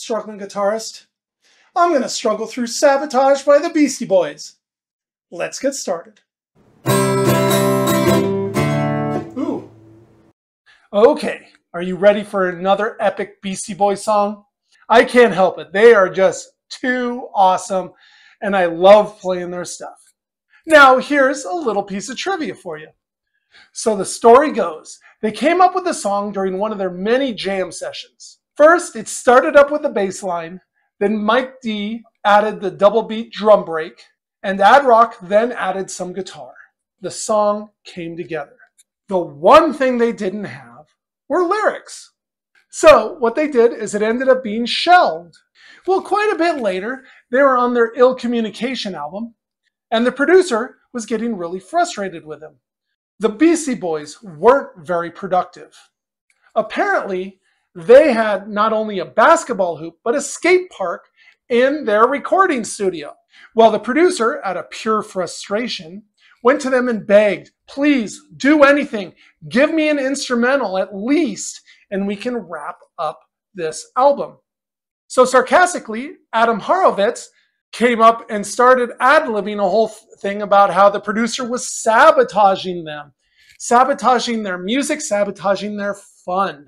struggling guitarist. I'm going to struggle through Sabotage by the Beastie Boys. Let's get started. Ooh. Okay, are you ready for another epic Beastie Boys song? I can't help it. They are just too awesome, and I love playing their stuff. Now, here's a little piece of trivia for you. So the story goes, they came up with the song during one of their many jam sessions. First, it started up with the bass line, then Mike D added the double beat drum break, and Ad Rock then added some guitar. The song came together. The one thing they didn't have were lyrics. So what they did is it ended up being shelved. Well, quite a bit later, they were on their Ill Communication album, and the producer was getting really frustrated with them. The Beastie Boys weren't very productive. Apparently, they had not only a basketball hoop, but a skate park in their recording studio. Well, the producer, out of pure frustration, went to them and begged, please do anything. Give me an instrumental at least, and we can wrap up this album. So sarcastically, Adam Horovitz came up and started ad-libbing a whole thing about how the producer was sabotaging them, sabotaging their music, sabotaging their fun.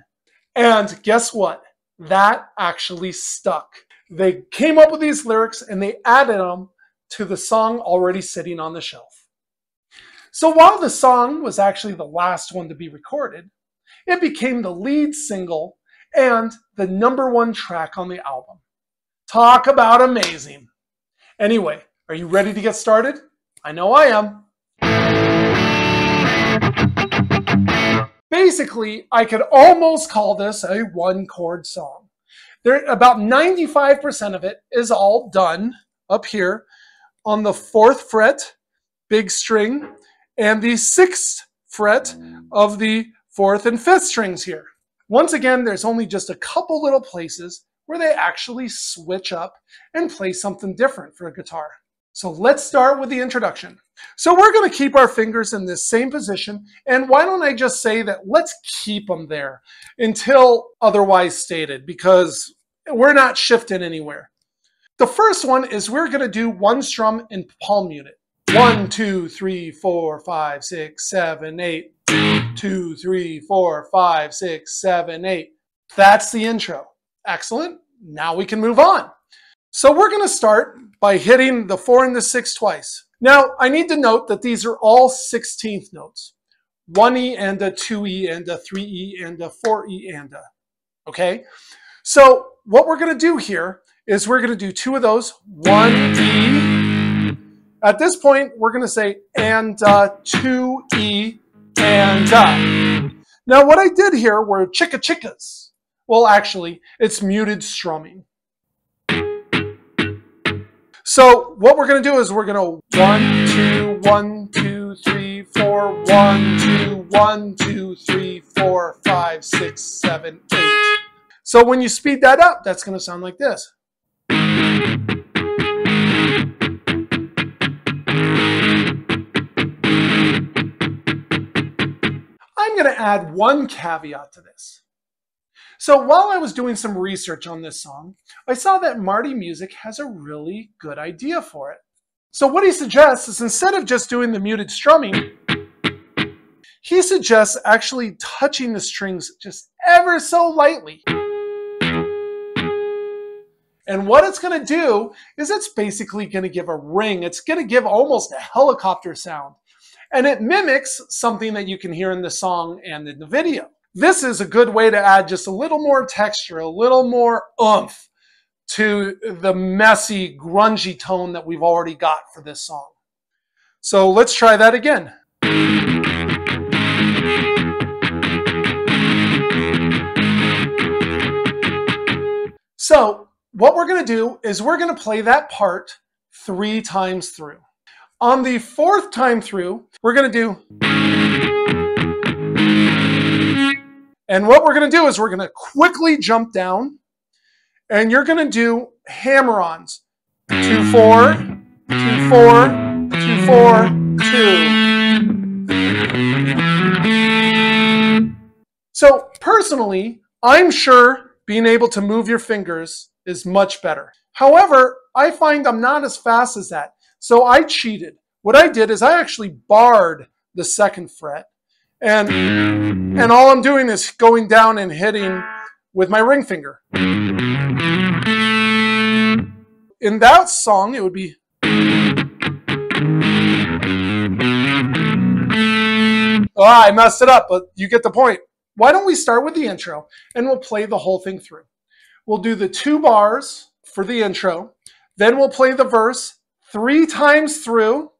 And guess what? That actually stuck. They came up with these lyrics and they added them to the song already sitting on the shelf. So while the song was actually the last one to be recorded, it became the lead single and the #1 track on the album. Talk about amazing. Anyway, are you ready to get started? I know I am. Basically, I could almost call this a one-chord song. About 95% of it is all done up here on the 4th fret, big string, and the 6th fret of the 4th and 5th strings here. Once again, there's only just a couple little places where they actually switch up and play something different for a guitar. So let's start with the introduction. So we're going to keep our fingers in this same position, and why don't I just say that let's keep them there until otherwise stated, because we're not shifting anywhere. The first one is we're going to do one strum and palm mute it. 1, 2, 3, 4, 5, 6, 7, 8. 2, 3, 4, 5, 6, 7, 8. That's the intro. Excellent. Now we can move on. So we're going to start by hitting the 4 and the 6 twice. Now, I need to note that these are all 16th notes. 1E and a 2E and a 3E and a 4E and a. Okay? So what we're going to do here is we're going to do 2 of those. 1E. At this point, we're going to say and 2E and Now what I did here were chicka chickas. Well, actually, it's muted strumming. So what we're going to do is we're going to 1, 2, 1, 2, 3, 4, 1, 2, 1, 2, 3, 4, 5, 6, 7, 8. So when you speed that up, that's going to sound like this. I'm going to add one caveat to this. So while I was doing some research on this song, I saw that Marty Music has a really good idea for it. So what he suggests is instead of just doing the muted strumming, he suggests actually touching the strings just ever so lightly. And what it's going to do is it's basically going to give a ring. It's going to give almost a helicopter sound. And it mimics something that you can hear in the song and in the video. This is a good way to add just a little more texture, a little more oomph to the messy, grungy tone that we've already got for this song. So let's try that again. So what we're going to do is we're going to play that part 3 times through. On the 4th time through, we're going to do... And what we're going to do is we're going to quickly jump down, and you're going to do hammer-ons. 2, 4, 2, 4, 2, 4, 2. So personally, I'm sure being able to move your fingers is much better. However, I find I'm not as fast as that. So I cheated. What I did is I actually barred the 2nd fret. And all I'm doing is going down and hitting with my ring finger. In that song, it would be. Oh, I messed it up, but you get the point. Why don't we start with the intro and we'll play the whole thing through. We'll do the 2 bars for the intro. Then we'll play the verse 3 times through.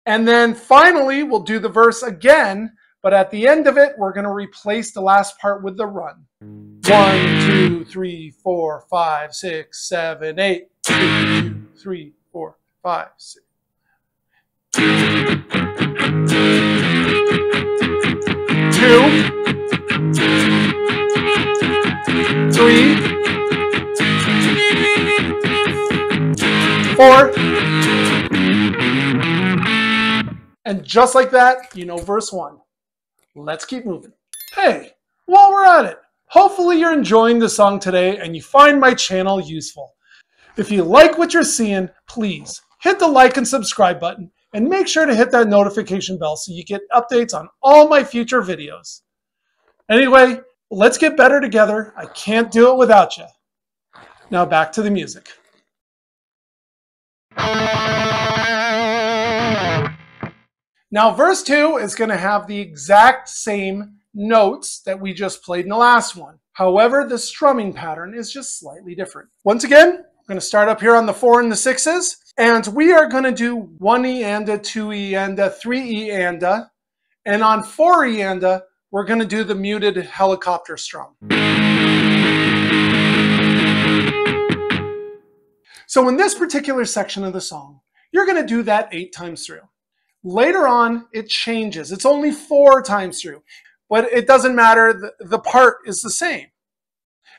And then finally, we'll do the verse again. But at the end of it, we're going to replace the last part with the run. 1, 2, 3, 4, 5, 6, 7, 8. 2, 3, 4, 5, 6. 2, 3, 4. And just like that, you know verse 1. Let's keep moving. Hey, while we're at it, hopefully you're enjoying the song today and you find my channel useful. If you like what you're seeing, please hit the like and subscribe button and make sure to hit that notification bell so you get updates on all my future videos. Anyway, let's get better together. I can't do it without you. Now back to the music. Now verse 2 is going to have the exact same notes that we just played in the last one. However, the strumming pattern is just slightly different. Once again, I'm going to start up here on the 4 and the 6s, and we are going to do 1 E and a, 2 E and a, 3 E and a, and on 4 E and a, we're going to do the muted helicopter strum. So in this particular section of the song, you're going to do that 8 times through. Later on, it changes. It's only 4 times through, but it doesn't matter. The part is the same.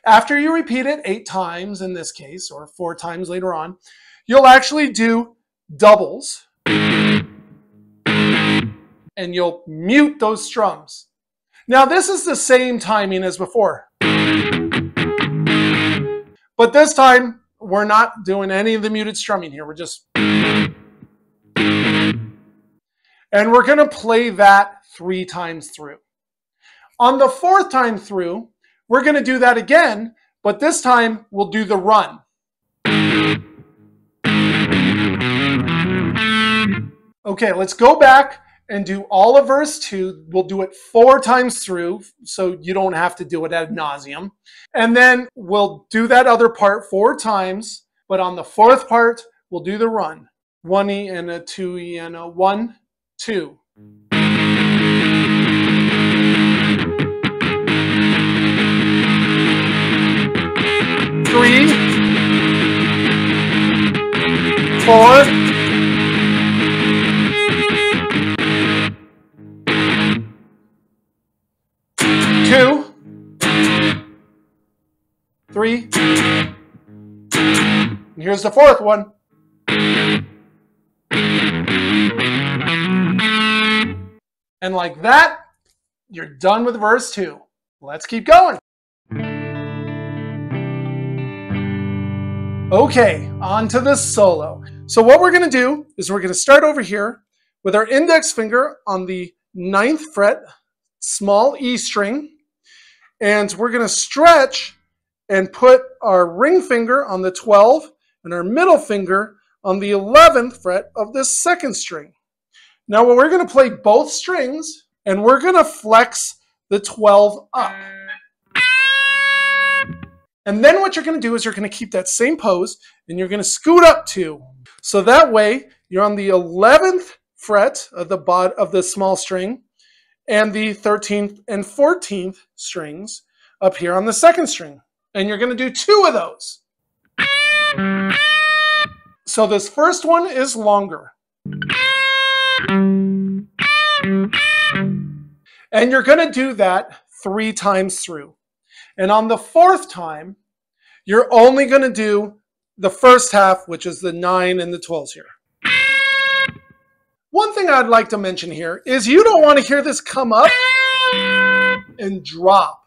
After you repeat it 8 times in this case, or 4 times later on, you'll actually do doubles, and you'll mute those strums. Now, this is the same timing as before, but this time, we're not doing any of the muted strumming here. We're just... And we're going to play that 3 times through. On the 4th time through, we're going to do that again, but this time we'll do the run. Okay, let's go back and do all of verse 2. We'll do it 4 times through, so you don't have to do it ad nauseum. And then we'll do that other part 4 times, but on the 4th part, we'll do the run. 1 E and a 2 E and a 1, 2. 3, 4, 2, 3, and here's the 4th one. And like that, you're done with verse 2. Let's keep going. Okay, on to the solo. So what we're going to do is we're going to start over here with our index finger on the 9th fret, small E string, and we're going to stretch and put our ring finger on the 12 and our middle finger on the 11th fret of this 2nd string. Now we're going to play both strings and we're going to flex the 12 up. And then what you're going to do is you're going to keep that same pose and you're going to scoot up 2. So that way you're on the 11th fret of the small string and the 13th and 14th strings up here on the 2nd string. And you're going to do 2 of those. So this first one is longer. And you're going to do that 3 times through. And on the 4th time, you're only going to do the first half, which is the 9 and the 12s here. One thing I'd like to mention here is you don't want to hear this come up and drop.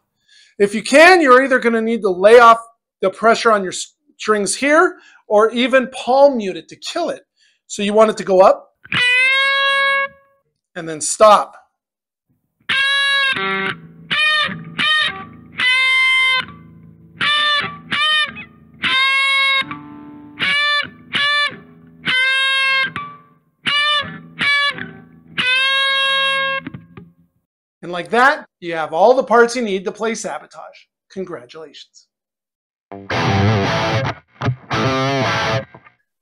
If you can, you're either going to need to lay off the pressure on your strings here, or even palm mute it to kill it. So you want it to go up and then stop. And like that, you have all the parts you need to play Sabotage. Congratulations.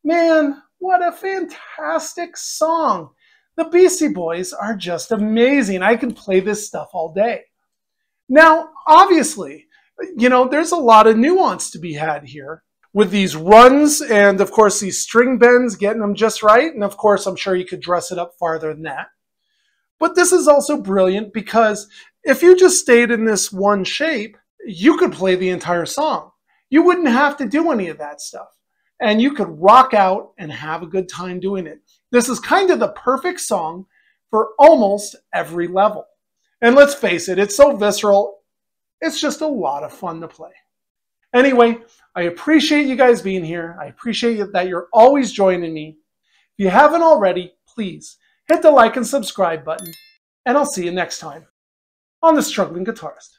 Man, what a fantastic song. The Beastie Boys are just amazing. I can play this stuff all day. Now, obviously, there's a lot of nuance to be had here with these runs and, of course, these string bends, getting them just right. And, of course, I'm sure you could dress it up farther than that. But this is also brilliant because if you just stayed in this one shape, you could play the entire song. You wouldn't have to do any of that stuff. And you could rock out and have a good time doing it. This is kind of the perfect song for almost every level. And let's face it, it's so visceral. It's just a lot of fun to play. Anyway, I appreciate you guys being here. I appreciate that you're always joining me. If you haven't already, please hit the like and subscribe button, and I'll see you next time on The Struggling Guitarist.